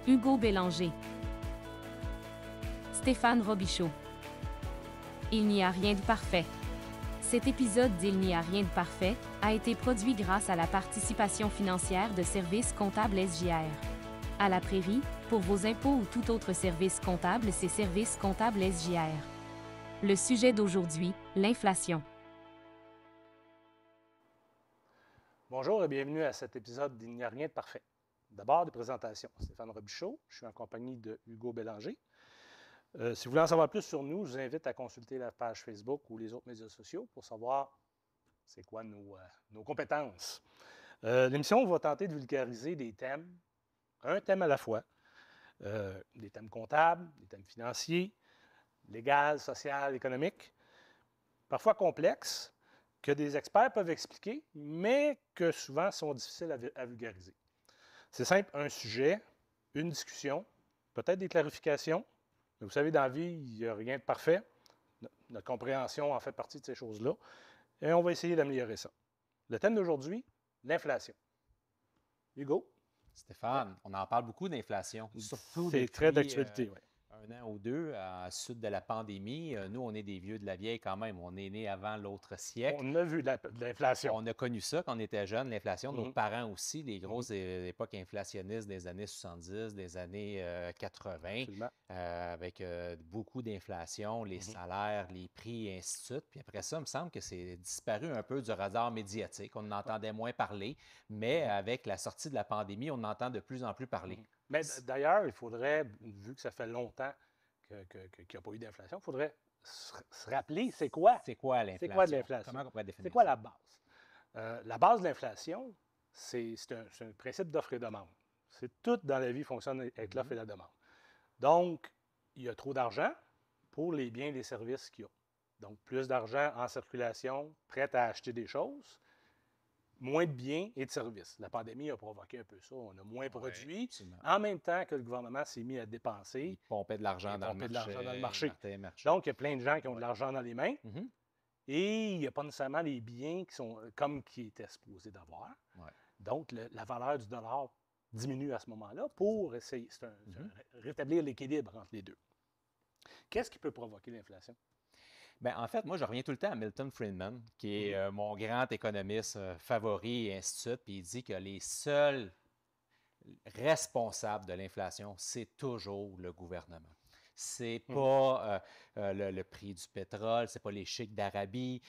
Hugo Bélanger, Stéphane Robichaud. Il n'y a rien de parfait. Cet épisode d'Il n'y a rien de parfait a été produit grâce à la participation financière de Services comptables SJR. À la Prairie, pour vos impôts ou tout autre service comptable, c'est Services comptables SJR. Le sujet d'aujourd'hui, l'inflation. Bonjour et bienvenue à cet épisode d'Il n'y a rien de parfait. D'abord, des présentations. Stéphane Robichaud, je suis en compagnie de Hugo Bélanger. Si vous voulez en savoir plus sur nous, je vous invite à consulter la page Facebook ou les autres médias sociaux pour savoir c'est quoi nos compétences. L'émission va tenter de vulgariser des thèmes, un thème à la fois, des thèmes comptables, des thèmes financiers, légal, social, économiques, parfois complexes, que des experts peuvent expliquer, mais que souvent sont difficiles à vulgariser. C'est simple, un sujet, une discussion, peut-être des clarifications. Mais vous savez, dans la vie, il n'y a rien de parfait. Notre compréhension en fait partie de ces choses-là. Et on va essayer d'améliorer ça. Le thème d'aujourd'hui, l'inflation. Hugo? Stéphane, on en parle beaucoup d'inflation, surtout C'est très depuis d'actualité, oui. un an ou deux, à la suite de la pandémie. Nous, on est des vieux de la vieille quand même. On est nés avant l'autre siècle. On a vu de l'inflation. On a connu ça quand on était jeunes, l'inflation. Nos Mhm. parents aussi, les grosses époques inflationnistes des années 70, des années 80, Absolument. avec beaucoup d'inflation, les salaires, les prix, et ainsi de suite. Puis après ça, il me semble que c'est disparu un peu du radar médiatique. On en entendait moins parler, mais avec la sortie de la pandémie, on en entend de plus en plus parler. Mais d'ailleurs, il faudrait, vu que ça fait longtemps qu'il n'y a pas eu d'inflation, il faudrait se rappeler c'est quoi? C'est quoi l'inflation? C'est quoi de l'inflation? Comment on pourrait définir C'est quoi ça? la base? La base de l'inflation, c'est un principe d'offre et demande. C'est tout dans la vie fonctionne avec l'offre et la demande. Donc, il y a trop d'argent pour les biens et les services qu'il y a. Donc, plus d'argent en circulation, prêt à acheter des choses, moins de biens et de services. La pandémie a provoqué un peu ça. On a moins produit, Absolument. en même temps que le gouvernement s'est mis à dépenser. Ils pompaient de l'argent dans le marché. Donc, il y a plein de gens qui ont de l'argent dans les mains. Mhm. Et il n'y a pas nécessairement les biens qui sont comme qui étaient supposés d'avoir. Ouais. Donc, la valeur du dollar diminue à ce moment-là pour essayer rétablir l'équilibre entre les deux. Qu'est-ce qui peut provoquer l'inflation? Bien, en fait, moi, je reviens tout le temps à Milton Friedman, qui est mon grand économiste favori, et ainsi de suite. Puis il dit que les seuls responsables de l'inflation, c'est toujours le gouvernement. C'est pas le prix du pétrole, c'est pas les cheiks d'Arabie,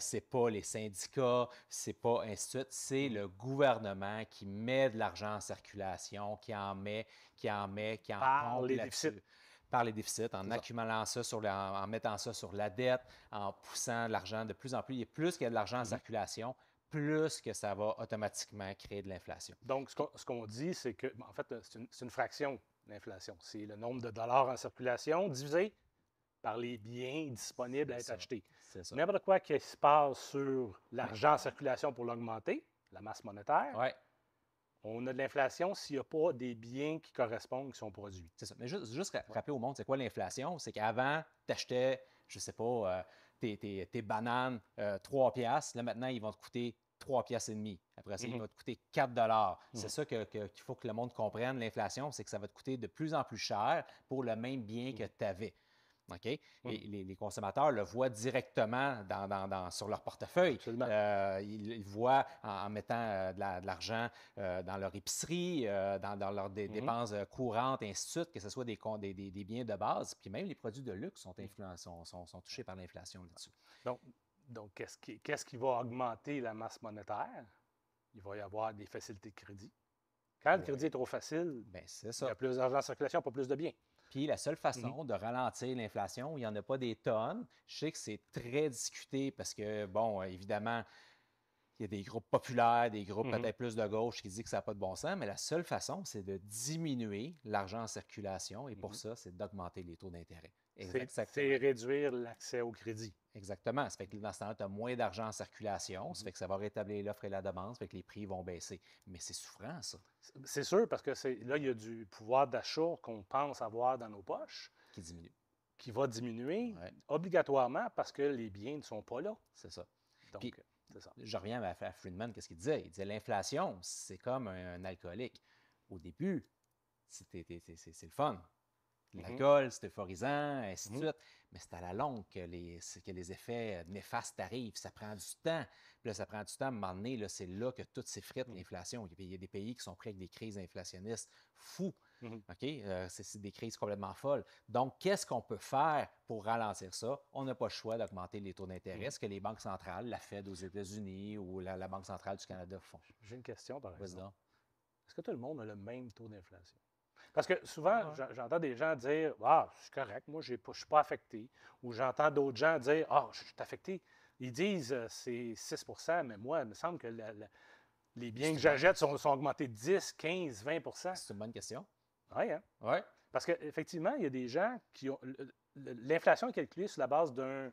c'est pas les syndicats, c'est pas ainsi de suite. C'est le gouvernement qui met de l'argent en circulation, qui en Par pompe les là-dessus. déficits. Par les déficits, en accumulant ça, en mettant ça sur la dette, en poussant l'argent de plus en plus. Et plus qu'il y a de l'argent en circulation, plus que ça va automatiquement créer de l'inflation. Donc, ce qu'on dit, c'est que, en fait, c'est une fraction, l'inflation. C'est le nombre de dollars en circulation divisé par les biens disponibles à être achetés. C'est ça. N'importe quoi qui se passe sur l'argent en circulation pour l'augmenter, la masse monétaire, Ouais. on a de l'inflation s'il n'y a pas des biens qui correspondent, qui sont produits. C'est ça. Mais juste rappeler au monde, c'est quoi l'inflation? C'est qu'avant, tu achetais, je ne sais pas, tes bananes 3 piastres. Là, maintenant, ils vont te coûter 3 piastres et demi. Après ça, ils vont te coûter 4 dollars. C'est ça qu'il faut que le monde comprenne. L'inflation, c'est que ça va te coûter de plus en plus cher pour le même bien que tu avais. OK? Et les consommateurs le voient directement sur leur portefeuille. Absolument. Ils voient en mettant de l'argent dans leur épicerie, dans leurs dépenses courantes, et ainsi de suite, que ce soit des biens de base. Puis même les produits de luxe sont touchés par l'inflation là-dessus. Donc qu'est-ce qui va augmenter la masse monétaire? Il va y avoir des facilités de crédit. Quand le crédit est trop facile, c'est il ça. y a plus d'argent en circulation, pas plus de biens. Puis la seule façon de ralentir l'inflation, il n'y en a pas des tonnes. Je sais que c'est très discuté parce que, bon, évidemment, il y a des groupes populaires, des groupes peut-être plus de gauche qui disent que ça n'a pas de bon sens, mais la seule façon, c'est de diminuer l'argent en circulation et pour ça, c'est d'augmenter les taux d'intérêt. C'est réduire l'accès au crédit. Exactement. Ça fait que dans ce temps-là, tu as moins d'argent en circulation. Ça fait que ça va rétablir l'offre et la demande. Ça fait que les prix vont baisser. Mais c'est souffrant, ça. C'est sûr, parce que là, il y a du pouvoir d'achat qu'on pense avoir dans nos poches. Qui diminue. Qui va diminuer obligatoirement parce que les biens ne sont pas là. C'est ça. Donc, puis, c'est ça. Je reviens à Friedman, qu'est-ce qu'il disait? Il disait l'inflation, c'est comme un alcoolique. Au début, c'est le fun. L'alcool, c'est euphorisant, ainsi de suite. Mais c'est à la longue que les effets néfastes arrivent. Ça prend du temps. Puis là, ça prend du temps à un moment donné. Là, c'est là que tout s'effrite, l'inflation. Il y a des pays qui sont pris avec des crises inflationnistes fous. OK? C'est des crises complètement folles. Donc, qu'est-ce qu'on peut faire pour ralentir ça? On n'a pas le choix d'augmenter les taux d'intérêt, ce que les banques centrales, la Fed aux États-Unis ou la Banque centrale du Canada font. J'ai une question, par exemple. Vas-y. Est-ce que tout le monde a le même taux d'inflation? Parce que souvent, j'entends des gens dire ah, c'est correct, moi, je ne suis pas affecté. Ou j'entends d'autres gens dire ah, je suis affecté. Ils disent c'est 6 mais moi, il me semble que les biens que j'achète sont augmentés de 10, 15, 20 C'est une bonne question. Oui, hein? Oui. Parce qu'effectivement, il y a des gens qui ont. L'inflation est calculée sur la base d'un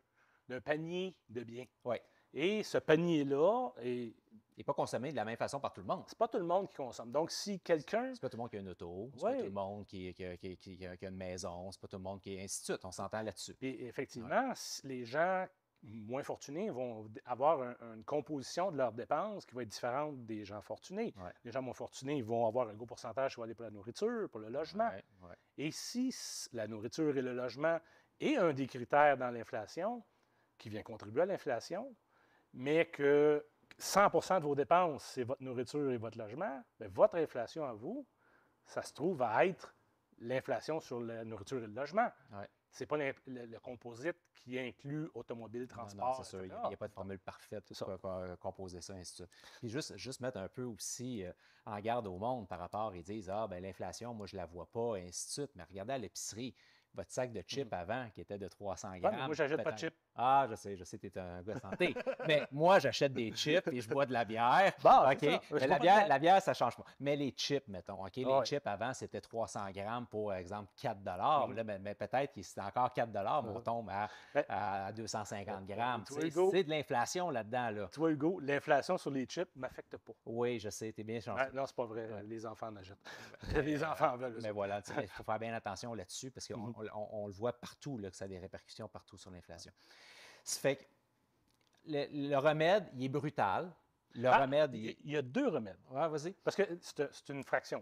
panier de biens. Oui. Et ce panier-là est. Il n'est pas consommé de la même façon par tout le monde. C'est pas tout le monde qui consomme. Donc, si quelqu'un. C'est pas tout le monde qui a une auto, c'est pas tout le monde qui a une maison, c'est pas tout le monde qui est ainsi de suite. On s'entend là-dessus. Et effectivement, les gens moins fortunés vont avoir une composition de leurs dépenses qui va être différente des gens fortunés. Ouais. Les gens moins fortunés ils vont avoir un gros pourcentage qui va aller pour la nourriture, pour le logement. Ouais. Et si la nourriture et le logement est un des critères dans l'inflation, qui vient contribuer à l'inflation, mais que 100 de vos dépenses, c'est votre nourriture et votre logement, bien, votre inflation à vous, ça se trouve à être l'inflation sur la nourriture et le logement. Ouais. Ce n'est pas le composite qui inclut automobile, transport, non, c'est sûr. etc. Il n'y a pas de formule parfaite pour composer ça, ainsi de suite. Puis juste mettre un peu aussi en garde au monde par rapport, ils disent ah, ben l'inflation, moi, je ne la vois pas, ainsi de suite. Mais regardez à l'épicerie, votre sac de chips avant, qui était de 300 grammes. Ouais, moi, je n'achète pas de chips. Ah, je sais, tu es un gars santé. Mais moi, j'achète des chips et je bois de la bière. Bon, OK. Mais la bière, ça ne change pas. Mais les chips, mettons, OK, les chips avant, c'était 300 grammes pour exemple, 4 Là, mais peut-être que c'est encore 4 mais on tombe à 250 grammes. C'est de l'inflation là-dedans. Là. Tu vois, Hugo, l'inflation sur les chips ne m'affecte pas. Oui, je sais, tu es bien chanceux. Non, c'est pas vrai. Les enfants en achètent. Les enfants en veulent. Mais voilà, il faut faire bien attention là-dessus parce qu'on le voit partout, là, que ça a des répercussions partout sur l'inflation. Ça fait que le remède, il est brutal. Remède, il y a deux remèdes. Ouais, vas-y. Parce que c'est une fraction.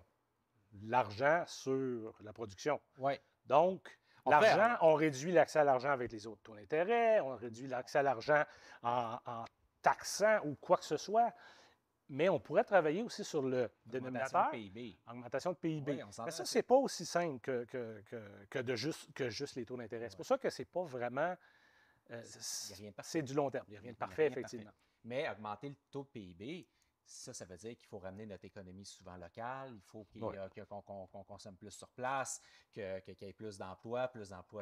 L'argent sur la production. Oui. Donc, l'argent, on réduit l'accès à l'argent avec les autres taux d'intérêt, on réduit l'accès à l'argent en taxant ou quoi que ce soit. Mais on pourrait travailler aussi sur le dénominateur. Augmentation de PIB. Oui, mais ça, c'est pas aussi simple que juste les taux d'intérêt. C'est pour ça que c'est pas vraiment... c'est du long terme. Il n'y a rien de parfait, effectivement. Parfait. Mais augmenter le taux de PIB, ça veut dire qu'il faut ramener notre économie souvent locale, il faut qu'on consomme plus sur place, qu'il y ait plus d'emplois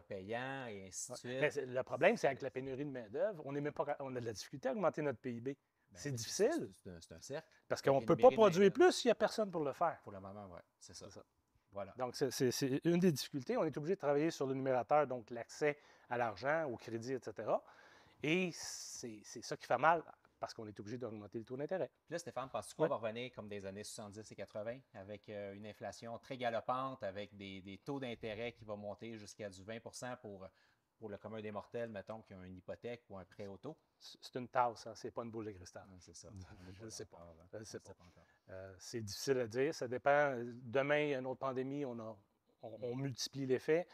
payants, et ainsi de suite. Mais le problème, c'est avec la pénurie de main-d'œuvre, on a de la difficulté à augmenter notre PIB. C'est difficile. C'est un cercle. Parce qu'on ne peut pas produire plus s'il n'y a personne pour le faire. Pour le moment, oui, c'est ça. Voilà. Donc, c'est une des difficultés. On est obligé de travailler sur le numérateur, donc l'accès à l'argent, au crédit, etc. Et c'est ça qui fait mal parce qu'on est obligé d'augmenter le taux d'intérêt. Puis là, Stéphane, penses-tu qu'on va revenir comme des années 70 et 80 avec une inflation très galopante, avec des taux d'intérêt qui vont monter jusqu'à du 20 pour le commun des mortels, mettons, qui ont une hypothèque ou un prêt auto? C'est une tasse, hein? C'est pas une boule de cristal. C'est ça. Je ne sais pas. C'est difficile à dire. Ça dépend. Demain, il y a une autre pandémie, on multiplie l'effet.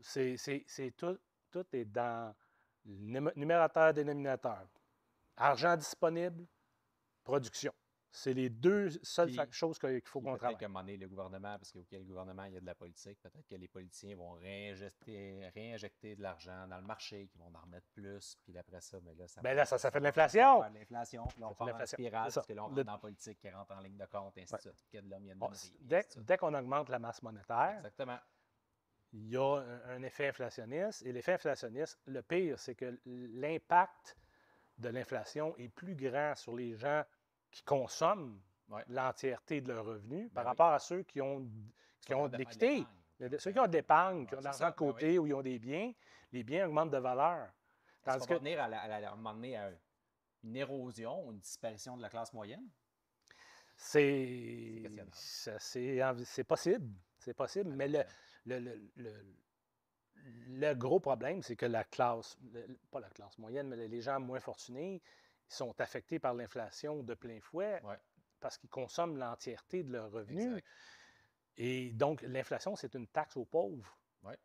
C'est tout est dans le numérateur, dénominateur. Argent disponible, production. C'est les deux seules choses qu'il faut qu'on travaille. Peut-être qu'à un moment donné, le gouvernement, parce qu'auquel le gouvernement, il y a de la politique, peut-être que les politiciens vont réinjecter de l'argent dans le marché, qu'ils vont en remettre plus, puis après ça, mais là, ça fait de l'inflation. Ça fait de l'inflation, puis là, on part en spirale, parce que là, on rentre dans la politique qui rentre en ligne de compte, ainsi de suite. Qu'il y a de l'homme, il y a de l'homme. Dès qu'on augmente la masse monétaire, exactement. Il y a un effet inflationniste. Et l'effet inflationniste, le pire, c'est que l'impact de l'inflation est plus grand sur les gens qui consomment l'entièreté de leurs revenus par rapport à ceux qui ont de l'équité. Ceux qui ont de l'épargne, qui ont de l'argent de côté ou ils ont des biens, les biens augmentent de valeur. Est-ce qu'on va venir à un moment donné à une érosion, une disparition de la classe moyenne? C'est possible. C'est possible, mais le gros problème, c'est que pas la classe moyenne, mais les gens moins fortunés sont affectés par l'inflation de plein fouet parce qu'ils consomment l'entièreté de leurs revenus. Et donc, l'inflation, c'est une taxe aux pauvres. Ouais.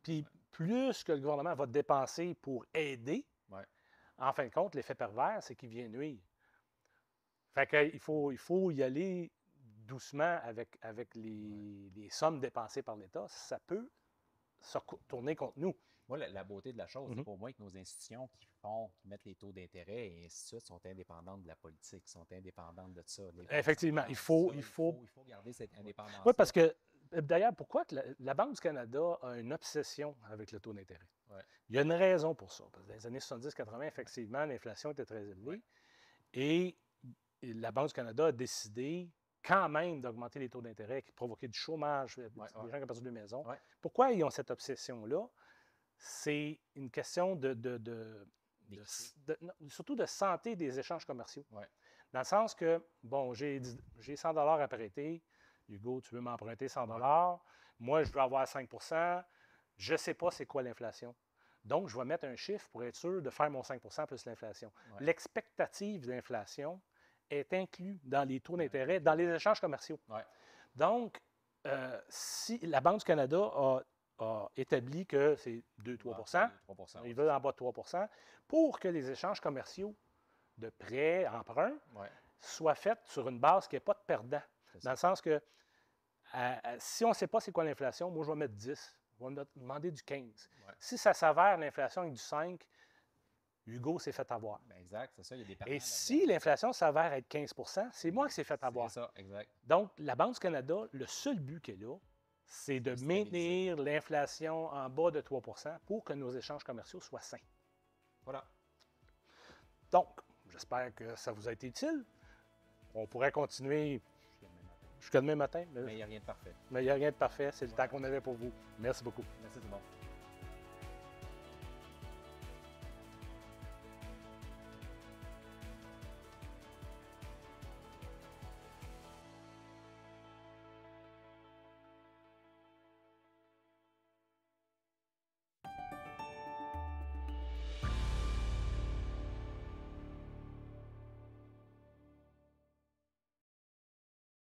Puis, plus que le gouvernement va dépenser pour aider, Ouais. en fin de compte, l'effet pervers, c'est qu'il vient nuire. Fait qu'il faut y aller doucement avec les sommes dépensées par l'État. Ça peut se tourner contre nous. Moi, la beauté de la chose, c'est Mhm. pour moi que nos institutions qui mettent les taux d'intérêt et ainsi de suite sont indépendantes de la politique, sont indépendantes de ça. Les banques Effectivement, centrales, il ça, faut il faut garder cette indépendance. Oui, parce que, d'ailleurs, pourquoi que la Banque du Canada a une obsession avec le taux d'intérêt? Ouais. Il y a une raison pour ça. Parce que dans les années 70-80, effectivement, l'inflation était très élevée. Ouais. Et la Banque du Canada a décidé quand même d'augmenter les taux d'intérêt qui provoquaient du chômage, des gens qui ont perdu leur maison. Ouais. Pourquoi ils ont cette obsession-là? C'est une question surtout de santé des échanges commerciaux. Ouais. Dans le sens que, bon, j'ai 100 $ à prêter. Hugo, tu veux m'emprunter 100 $. Moi, je veux avoir 5 %. Je ne sais pas c'est quoi l'inflation. Donc, je vais mettre un chiffre pour être sûr de faire mon 5 % plus l'inflation. Ouais. L'expectative d'inflation est inclue dans les taux d'intérêt, dans les échanges commerciaux. Ouais. Donc, si la Banque du Canada a établi que c'est 2-3 %, il veut en bas de 3 % pour que les échanges commerciaux de prêts, emprunts, soient faits sur une base qui n'est pas de perdant. Dans le sens que si on ne sait pas c'est quoi l'inflation, moi, je vais mettre 10. Je vais me demander du 15. Ouais. Si ça s'avère l'inflation avec du 5, Hugo s'est fait avoir. Ben exact, c'est ça, il y a des perdants Et là-dedans. si l'inflation s'avère être 15 %, c'est moi qui s'est fait avoir. C'est ça, exact. Donc, la Banque du Canada, le seul but qu'elle a, c'est de maintenir l'inflation en bas de 3 % pour que nos échanges commerciaux soient sains. Voilà. Donc, j'espère que ça vous a été utile. On pourrait continuer jusqu'à demain matin. Mais il n'y a rien de parfait. Mais il n'y a rien de parfait. C'est le temps qu'on avait pour vous. Merci beaucoup. Merci tout le monde.